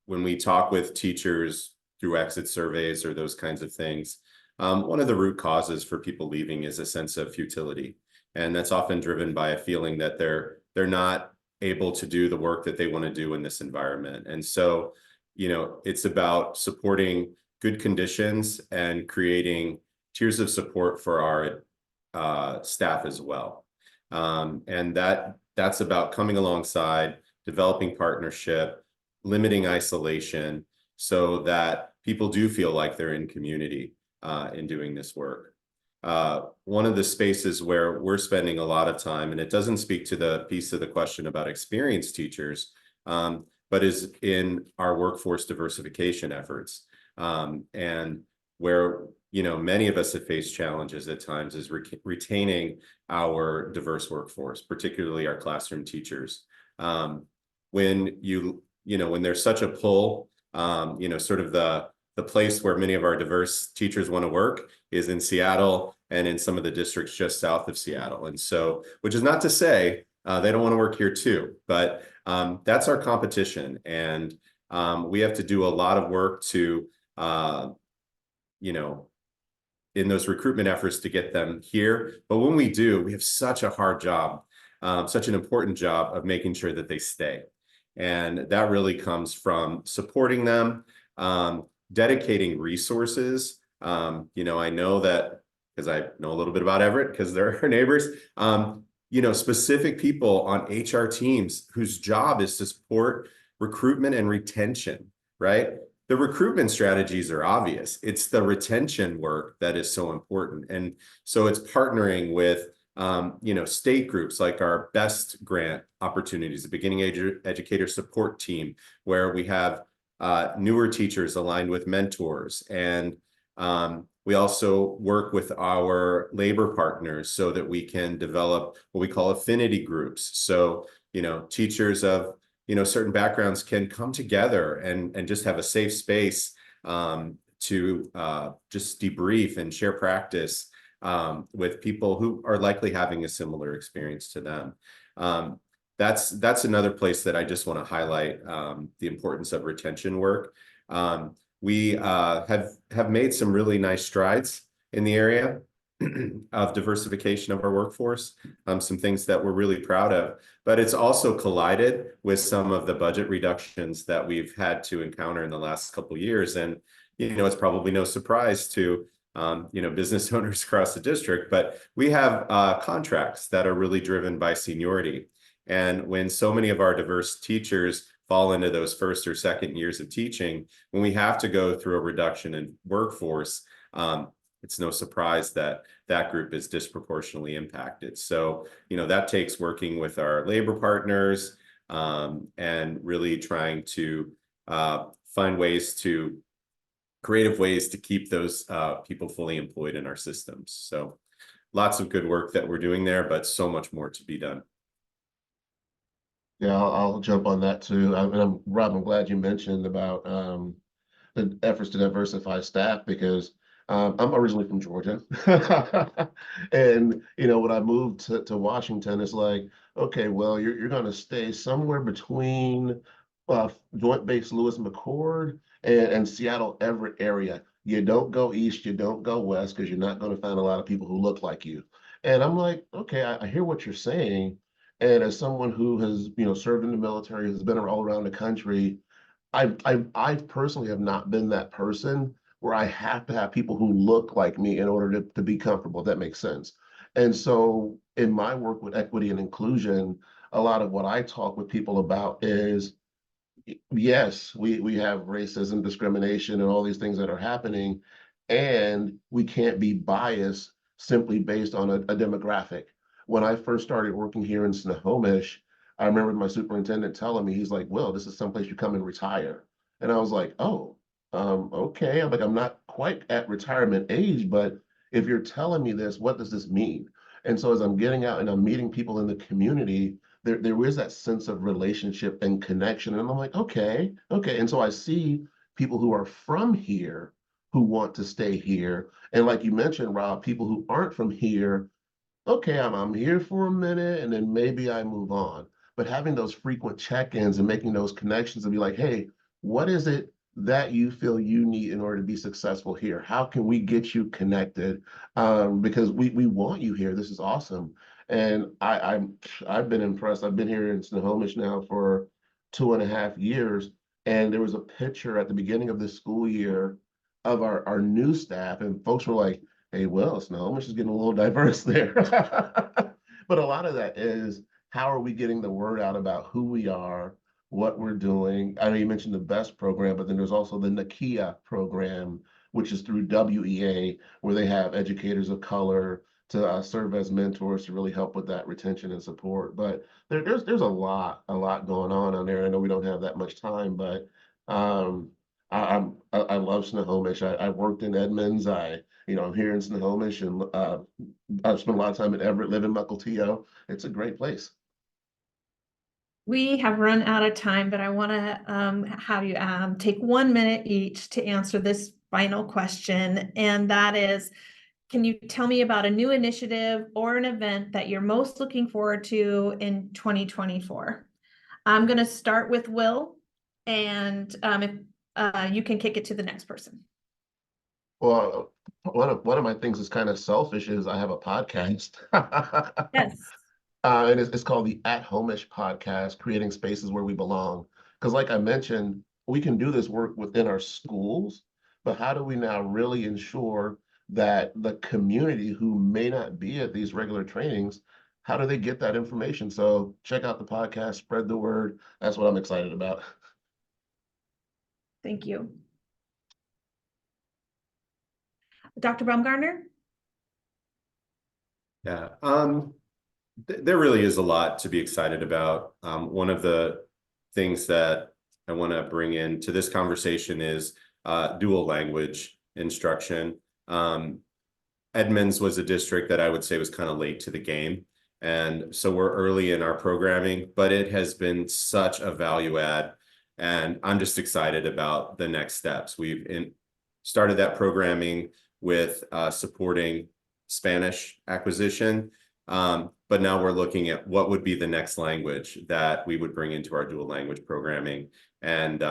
when we talk with teachers through exit surveys or those kinds of things, one of the root causes for people leaving is a sense of futility. And that's often driven by a feeling that they're not able to do the work that they want to do in this environment. And so, it's about supporting good conditions and creating tiers of support for our staff as well. And that's about coming alongside, developing partnership, limiting isolation, so that people do feel like they're in community in doing this work. One of the spaces where we're spending a lot of time, and it doesn't speak to the piece of the question about experienced teachers, but is in our workforce diversification efforts. And where, many of us have faced challenges at times is retaining our diverse workforce, particularly our classroom teachers. When there's such a pull, sort of the place where many of our diverse teachers want to work is in Seattle and in some of the districts just south of Seattle. And so, which is not to say they don't want to work here too, but that's our competition. And we have to do a lot of work to, in those recruitment efforts to get them here. But when we do, we have such a hard job, such an important job of making sure that they stay. And that really comes from supporting them, dedicating resources. I know that because I know a little bit about Everett because they're our neighbors, specific people on HR teams whose job is to support recruitment and retention, right? The recruitment strategies are obvious. It's the retention work that is so important. And so it's partnering with, state groups like our BEST grant opportunities, the Beginning Educator Support Team, where we have newer teachers aligned with mentors. And we also work with our labor partners so that we can develop what we call affinity groups. So, teachers of, certain backgrounds can come together and just have a safe space to just debrief and share practice with people who are likely having a similar experience to them. That's another place that I just want to highlight the importance of retention work. We have made some really nice strides in the area of diversification of our workforce, some things that we're really proud of, but it's also collided with some of the budget reductions that we've had to encounter in the last couple of years. And, it's probably no surprise to, business owners across the district, but we have contracts that are really driven by seniority. And when so many of our diverse teachers fall into those first or second years of teaching, when we have to go through a reduction in workforce, it's no surprise that that group is disproportionately impacted. So, that takes working with our labor partners and really trying to find creative ways to keep those people fully employed in our systems. So lots of good work that we're doing there, but so much more to be done. Yeah, I'll jump on that too. Rob, I'm glad you mentioned about the efforts to diversify staff, because I'm originally from Georgia. And, when I moved to Washington, it's like, okay, well, you're going to stay somewhere between Joint Base Lewis McChord and Seattle Everett area. You don't go east, you don't go west, because you're not going to find a lot of people who look like you. And I'm like, okay, I hear what you're saying. And as someone who has, served in the military, has been all around the country, I personally have not been that person where I have to have people who look like me in order to be comfortable, if that makes sense. And so in my work with equity and inclusion, a lot of what I talk with people about is, yes, we have racism, discrimination, and all these things that are happening, and we can't be biased simply based on a demographic. When I first started working here in Snohomish, I remember my superintendent telling me, he's like, "Well, this is someplace you come and retire." And I was like, "Oh, okay." I'm like, I'm not quite at retirement age, but if you're telling me this, what does this mean? And so as I'm getting out and I'm meeting people in the community, there is that sense of relationship and connection. And I'm like, okay. And so I see people who are from here who want to stay here. And like you mentioned, Rob, people who aren't from here, okay, I'm here for a minute and then maybe I move on. But having those frequent check-ins and making those connections and be like, hey, what is it that you feel you need in order to be successful here? How can we get you connected? Because we want you here. This is awesome. And I've been impressed. I've been here in Snohomish now for 2.5 years. And there was a picture at the beginning of this school year of our new staff, and folks were like, hey, well, Snohomish is getting a little diverse there. But a lot of that is, how are we getting the word out about who we are, what we're doing? I know you mentioned the BEST program, but then there's also the Nakia program, which is through WEA, where they have educators of color to serve as mentors to really help with that retention and support. But there's a lot going on there. I know we don't have that much time, but I love Snohomish. I worked in Edmonds. I'm here in Snohomish, and I've spent a lot of time in Everett, live in Mukilteo. It's a great place. We have run out of time, but I want to have you take 1 minute each to answer this final question. And that is, can you tell me about a new initiative or an event that you're most looking forward to in 2024? I'm going to start with Will, and if you can kick it to the next person. Well, one of my things is kind of selfish is I have a podcast. Yes. And it's called the At Home-ish Podcast, Creating Spaces Where We Belong. Because like I mentioned, we can do this work within our schools, but how do we now really ensure that the community who may not be at these regular trainings, how do they get that information? So check out the podcast, spread the word. That's what I'm excited about. Thank you. Dr. Baumgartner? Yeah, there really is a lot to be excited about. One of the things that I want to bring into this conversation is dual language instruction. Edmonds was a district that I would say was kind of late to the game. And so we're early in our programming, but it has been such a value add. And I'm just excited about the next steps. We've started that programming with supporting Spanish acquisition. But now we're looking at what would be the next language that we would bring into our dual language programming. And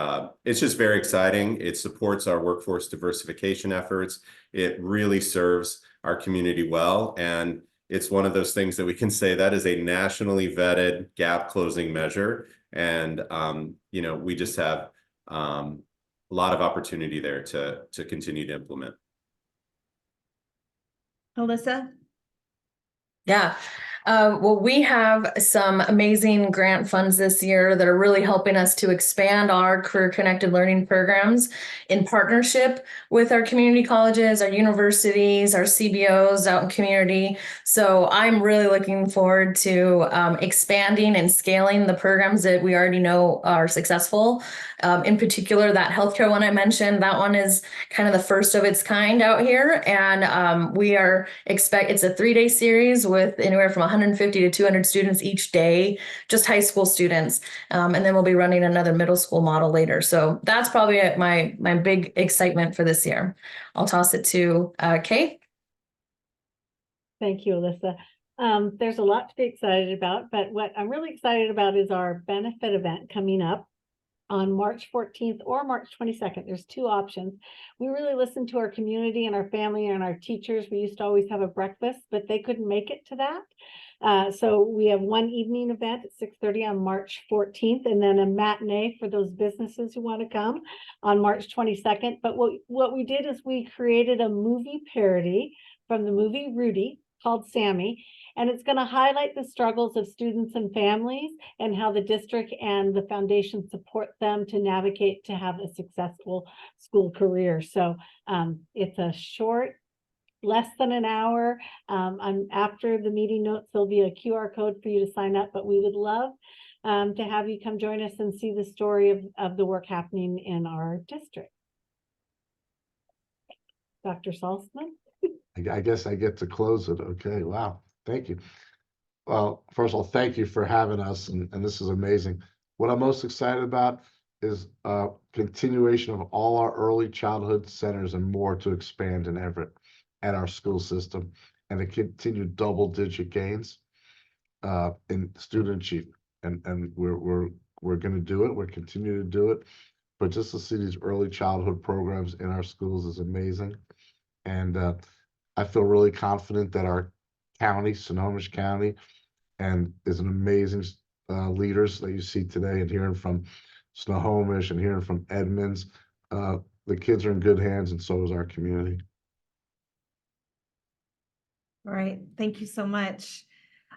it's just very exciting. It supports our workforce diversification efforts. It really serves our community well. And it's one of those things that we can say that is a nationally vetted gap closing measure. And, you know, we just have a lot of opportunity there to continue to implement. Alyssa? Yeah. Well, we have some amazing grant funds this year that are really helping us to expand our career connected learning programs in partnership with our community colleges, our universities, our CBOs out in community. So I'm really looking forward to expanding and scaling the programs that we already know are successful. In particular, that healthcare one I mentioned, that one is kind of the first of its kind out here. And we are it's a 3-day series with anywhere from 150 to 200 students each day, just high school students. And then we'll be running another middle school model later. So that's probably my big excitement for this year. I'll toss it to Kay. Thank you, Alyssa. There's a lot to be excited about, but what I'm really excited about is our benefit event coming up on March 14th or March 22nd. There's 2 options. We really listened to our community and our family and our teachers. We used to always have a breakfast, but they couldn't make it to that. So we have one evening event at 6:30 on March 14th, and then a matinee for those businesses who want to come on March 22nd. But what we did is we created a movie parody from the movie Rudy called Sammy. And it's going to highlight the struggles of students and families and how the district and the foundation support them to navigate to have a successful school career. So it's a short, less than an hour. After the meeting notes, there'll be a QR code for you to sign up, but we would love to have you come join us and see the story of the work happening in our district. Dr. Salzman? I guess I get to close it. Okay, wow. Thank you. Well, first of all, thank you for having us, and this is amazing. What I'm most excited about is continuation of all our early childhood centers and more to expand in Everett and our school system, and to continue double-digit gains in student achievement. And we're going to do it. We're continuing to do it. But just to see these early childhood programs in our schools is amazing, and I feel really confident that our county, Snohomish County, and is an amazing leaders that you see today, and hearing from Snohomish and hearing from Edmonds. The kids are in good hands, and so is our community. All right, thank you so much.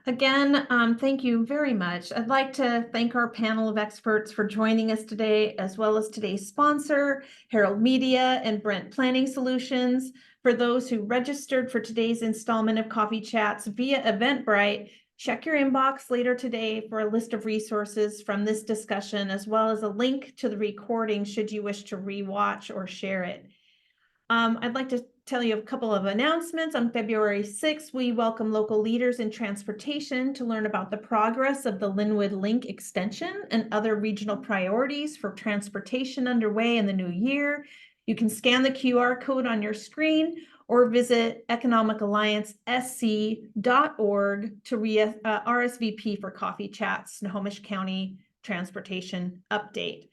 Again, thank you very much. I'd like to thank our panel of experts for joining us today, as well as today's sponsor, Herald Media and Brent Planning Solutions. For those who registered for today's installment of Coffee Chats via Eventbrite, check your inbox later today for a list of resources from this discussion, as well as a link to the recording should you wish to rewatch or share it. I'd like to tell you a couple of announcements. On February 6th, we welcome local leaders in transportation to learn about the progress of the Linwood Link extension and other regional priorities for transportation underway in the new year. You can scan the QR code on your screen or visit economicalliancesc.org to RSVP for Coffee Chats, Snohomish County Transportation Update.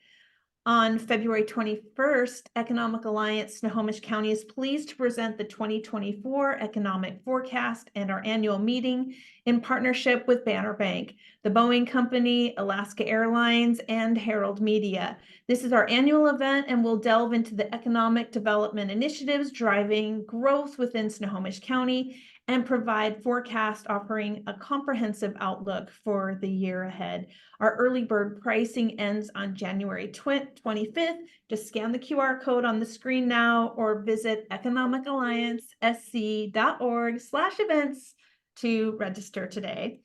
On February 21st, Economic Alliance Snohomish County is pleased to present the 2024 Economic Forecast and our annual meeting in partnership with Banner Bank, the Boeing Company, Alaska Airlines, and Herald Media. This is our annual event, and we'll delve into the economic development initiatives driving growth within Snohomish County and provide forecast offering a comprehensive outlook for the year ahead. Our early bird pricing ends on January 25th. Just scan the QR code on the screen now or visit economicalliancesc.org/events to register today.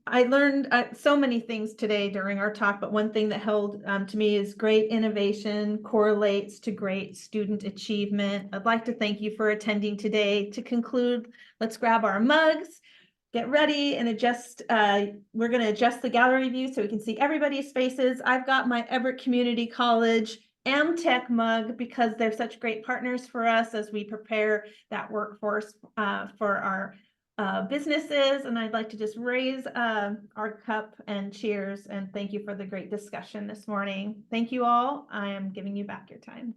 I learned so many things today during our talk, but one thing that held to me is great innovation correlates to great student achievement. I'd like to thank you for attending today. To conclude, let's grab our mugs, get ready and adjust. We're going to adjust the gallery view so we can see everybody's faces. I've got my Everett Community College Amtech mug because they're such great partners for us as we prepare that workforce for our businesses. And I'd like to just raise our cup and cheers and thank you for the great discussion this morning. Thank you all. I am giving you back your time.